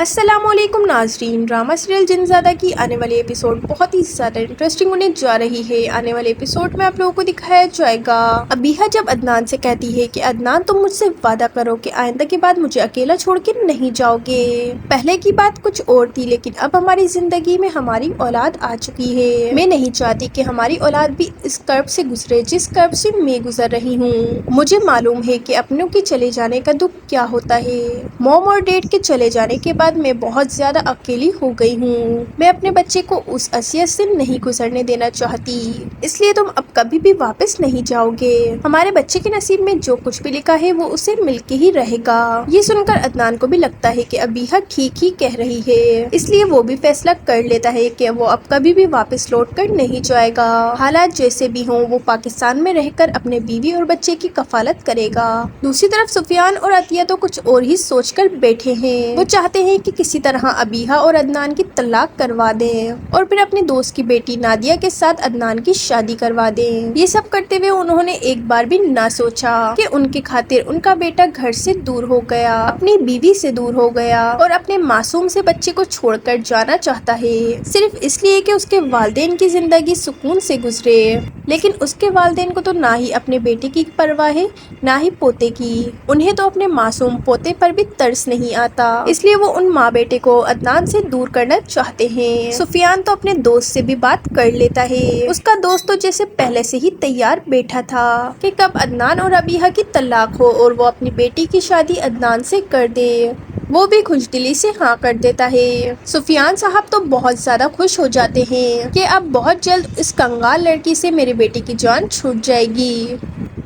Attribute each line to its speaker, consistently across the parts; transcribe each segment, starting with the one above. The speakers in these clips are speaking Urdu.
Speaker 1: السلام علیکم ناظرین، ڈرامہ سیریل جنزادہ کی آنے والی ایپیسوڈ بہت ہی زیادہ انٹرسٹنگ ہونے جا رہی ہے۔ آنے والے ایپیسوڈ میں آپ لوگوں کو دکھایا جائے گا ابیحہ جب عدنان سے کہتی ہے کہ عدنان تم مجھ سے وعدہ کرو کہ آئندہ کے بعد مجھے اکیلا چھوڑ کے نہیں جاؤ گے۔ پہلے کی بات کچھ اور تھی لیکن اب ہماری زندگی میں ہماری اولاد آ چکی ہے۔ میں نہیں چاہتی کہ ہماری اولاد بھی اس کرب سے گزرے جس کرب سے میں گزر رہی ہوں۔ مجھے معلوم ہے کہ اپنوں کے چلے جانے کا دکھ کیا ہوتا ہے۔ موم اور ڈیڈ کے چلے جانے کے بعد میں بہت زیادہ اکیلی ہو گئی ہوں۔ میں اپنے بچے کو اس اذیت سے نہیں گزرنے دینا چاہتی، اس لیے تم اب کبھی بھی واپس نہیں جاؤ گے۔ ہمارے بچے کے نصیب میں جو کچھ بھی لکھا ہے وہ اسے مل کے ہی رہے گا۔ یہ سن کر عدنان کو بھی لگتا ہے کہ ابیحہ ٹھیک ہی کہہ رہی ہے، اس لیے وہ بھی فیصلہ کر لیتا ہے کہ وہ اب کبھی بھی واپس لوٹ کر نہیں جائے گا۔ حالات جیسے بھی ہوں وہ پاکستان میں رہ کر اپنے بیوی اور بچے کی کفالت کرے گا۔ دوسری طرف سفیان اور عطیہ تو کچھ اور ہی سوچ کر بیٹھے ہیں۔ وہ چاہتے ہیں کہ کسی طرح ابیحہ اور عدنان کی طلاق کروا دیں اور پھر اپنے دوست کی بیٹی نادیہ کے ساتھ عدنان کی شادی کروا دیں۔ یہ سب کرتے ہوئے انہوں نے ایک بار بھی نہ سوچا کہ ان کی خاطر ان کا بیٹا گھر سے دور ہو گیا، اپنی بیوی سے دور ہو گیا اور اپنے معصوم سے بچے کو چھوڑ کر جانا چاہتا ہے، صرف اس لیے کہ اس کے والدین کی زندگی سکون سے گزرے۔ لیکن اس کے والدین کو تو نہ ہی اپنے بیٹے کی پرواہ ہے نہ ہی پوتے کی، انہیں تو اپنے معصوم پوتے پر بھی ترس نہیں آتا، اس لیے وہ ان ماں بیٹے کو عدنان سے دور کرنا چاہتے ہیں۔ سفیان تو اپنے دوست سے بھی بات کر لیتا ہے، اس کا دوست تو جیسے پہلے سے ہی تیار بیٹھا تھا کہ کب عدنان اور ابیحہ کی طلاق ہو اور وہ اپنی بیٹی کی شادی عدنان سے کر دے، وہ بھی خوش دلی سے ہاں کر دیتا ہے۔ سفیان صاحب تو بہت زیادہ خوش ہو جاتے ہیں کہ اب بہت جلد اس کنگال لڑکی سے میرے بیٹے کی جان چھوٹ جائے گی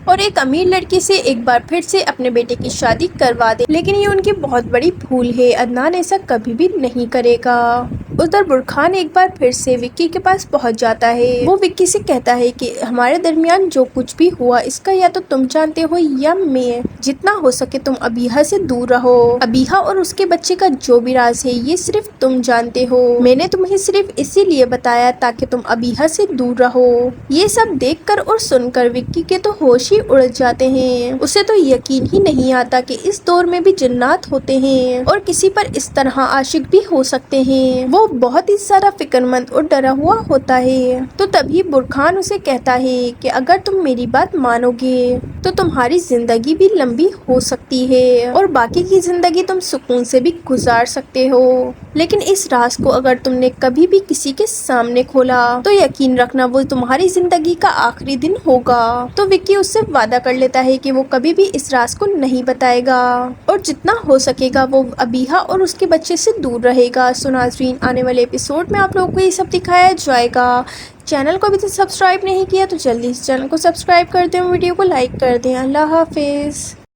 Speaker 1: اور ایک امیر لڑکی سے ایک بار پھر سے اپنے بیٹے کی شادی کروا دے، لیکن یہ ان کی بہت بڑی بھول ہے، عدنان ایسا کبھی بھی نہیں کرے گا۔ ادھر برکھان ایک بار پھر سے وکی کے پاس پہنچ جاتا ہے۔ وہ وکی سے کہتا ہے کہ ہمارے درمیان جو کچھ بھی ہوا اس کا یا تو تم جانتے ہو یا میں، جتنا ہو سکے تم ابیحہ سے دور رہو۔ ابیحہ اور اس کے بچے کا جو بھی راز ہے یہ صرف تم جانتے ہو، میں نے تمہیں صرف اسی لیے بتایا تاکہ تم ابیحہ سے دور رہو۔ یہ سب دیکھ کر اور سن کر وکی کے تو ہوش ہی اڑ جاتے ہیں، اسے تو یقین ہی نہیں آتا کہ اس دور میں بھی جنات ہوتے ہیں اور کسی پر اس طرح عاشق بھی ہو سکتے ہیں۔ وہ بہت ہی زیادہ فکر مند اور ڈرا ہوا ہوتا ہے، تو تبھی برکھان اسے کہتا ہے کہ اگر تم میری بات مانو گے تو تمہاری زندگی بھی لمبی ہو سکتی ہے اور باقی کی زندگی تم سکون سے بھی گزار سکتے ہو، لیکن اس راز کو اگر تم نے کبھی بھی کسی کے سامنے کھولا تو یقین رکھنا وہ تمہاری زندگی کا آخری دن ہوگا۔ تو وکی اس سے وعدہ کر لیتا ہے کہ وہ کبھی بھی اس راز کو نہیں بتائے گا اور جتنا ہو سکے گا وہ ابیحہ اور اس کے بچے سے دور رہے گا۔ سو ناظرین، آنے والے ایپیسوڈ میں آپ لوگوں کو یہ سب دکھایا جائے گا۔ چینل کو ابھی تک سبسکرائب نہیں کیا تو جلدی اس چینل کو سبسکرائب کر دیں، ویڈیو کو لائک کر دیں۔ اللہ حافظ۔